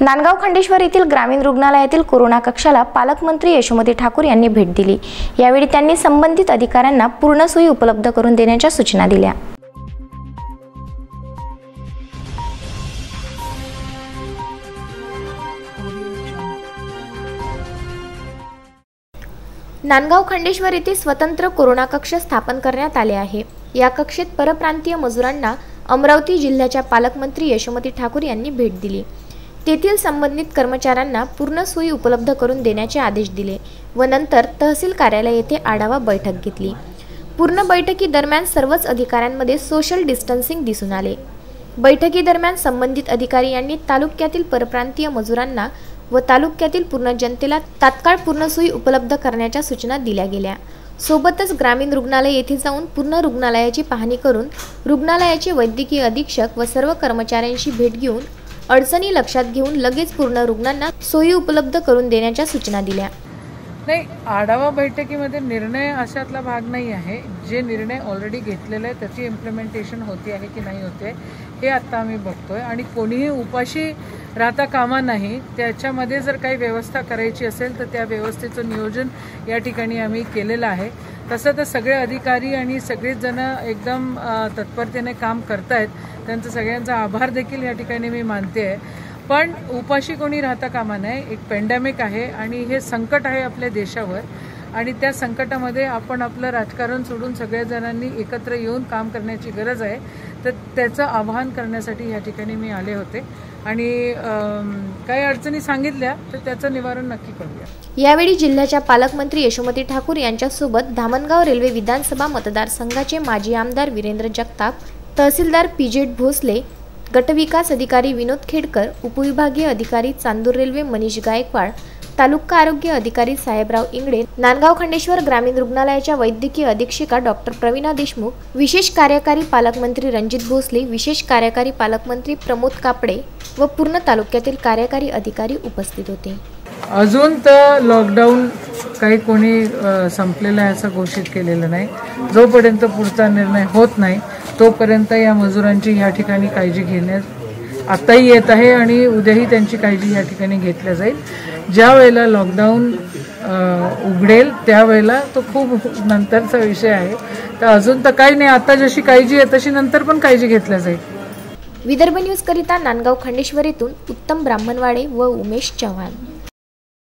नांदगाव खंडेश्वर येथील ग्रामीण रुग्णालयातील कोरोना कक्षाला पालकमंत्री यशोमती ठाकूर यांनी भेट दिली। यावेळी त्यांनी संबंधित अधिकाऱ्यांना पूर्ण सोयी उपलब्ध करून देण्याच्या सूचना दिल्या। नांदगाव खंडेश्वर येथे स्वतंत्र कोरोना कक्ष स्थापन करण्यात आले आहे। या कक्षेत परप्रांतीय मजुरांना अमरावती जिल्ह्याच्या पालकमंत्री यशोमती ठाकूर यांनी भेट दिली। तेथील संबंधित कर्मचाऱ्यांना पूर्ण सोयी उपलब्ध करून देण्याचे आदेश दिले व नंतर तहसील कार्यालय येथे आढावा बैठक घेतली। पूर्ण बैठकीदरम्यान सर्वच अधिकाऱ्यांमध्ये सोशल डिस्टन्सिंग दिसून आले। बैठकीदरम्यान संबंधित अधिकारी यांनी तालुक्यातील परप्रांतीय मजुरांना व तालुक्यातील पूर्ण जनतेला तात्काळ पूर्ण सोयी उपलब्ध करण्याच्या सूचना दिल्या गेल्या। सोबतच ग्रामीण रुग्णालय येथे जाऊन पूर्ण रुग्णालयाची पाहणी करून रुग्णालयाचे वैद्यकीय अधीक्षक व सर्व कर्मचाऱ्यांशी भेट घेऊन अडचणी लक्षात घेऊन लगेच पूर्ण रुग्णांना सोयी उपलब्ध करून देण्याच्या सूचना दिल्या। नाही, आढावा बैठकीमध्ये निर्णय अशातला भाग नाही आहे। जे निर्णय ऑलरेडी घेतलेले आहे त्याची इम्प्लिमेंटेशन होती आहे की नाही होते हे आता आम्ही बघतोय आणि कोणीही उपाशी राहता कामा नाही। त्याच्यामध्ये जर काही व्यवस्था करायची असेल तर त्या व्यवस्थेचं नियोजन या ठिकाणी आम्ही केलेलं आहे। तसं तर सगळे अधिकारी आणि सगळेच जण एकदम तत्परतेने काम करतायत, त्यांचा सगळ्यांचा आभार देखील या ठिकाणी मी मानते आहे। पण उपाशी कोणी राहता कामा नये। एक पॅन्डेमिक आहे आणि हे संकट आहे आपल्या देशावर आणि त्या संकटामध्ये आपण आपलं राजकारण सोडून सगळ्या जणांनी एकत्र येऊन काम करण्याची गरज आहे। तर त्याचं आवाहन करण्यासाठी या ठिकाणी मी आले होते आणि काही अडचणी सांगितल्या तर त्याचं निवारण नक्की करूया। यावेळी जिल्ह्याच्या पालकमंत्री यशोमती ठाकूर यांच्यासोबत धामणगाव रेल्वे विधानसभा मतदारसंघाचे माजी आमदार वीरेंद्र जगताप, तहसीलदार पीजेट भोसले, गटविकास अधिकारी विनोद खेडकर, उपविभागीय अधिकारी चांदूर रेल्वे मनीष गायकवाड, तालुका आरोग्य अधिकारी साहेबराव इंगडे, नांदगाव खंडेश्वर ग्रामीण रुग्णालयाच्या वैद्यकीय अधीक्षिका डॉक्टर प्रवीणा देशमुख, विशेष कार्यकारी पालकमंत्री रणजित भोसले, विशेष कार्यकारी पालकमंत्री प्रमोद कापडे व पूर्ण तालुक्यातील कार्यकारी अधिकारी उपस्थित होते। अजून तर लॉकडाऊन काही कोणी संपलेला आहे असं घोषित केलेलं नाही। जोपर्यंत पुढचा निर्णय होत नाही तोपर्यंत या मजुरांची या ठिकाणी काळजी घेण्यात आताही येत आहे आणि उद्याही त्यांची काळजी या ठिकाणी घेतल्या जाईल। ज्या वेळेला लॉकडाऊन उघडेल त्यावेळेला तो खूप नंतरचा विषय आहे। तर अजून तर काही नाही, आता जशी काळजी आहे तशी नंतर पण काळजी घेतल्या जाईल। विदर्भ न्यूज करिता नांदगाव खंडेश्वर येथून उत्तम ब्राह्मणवाडे व उमेश चव्हाण।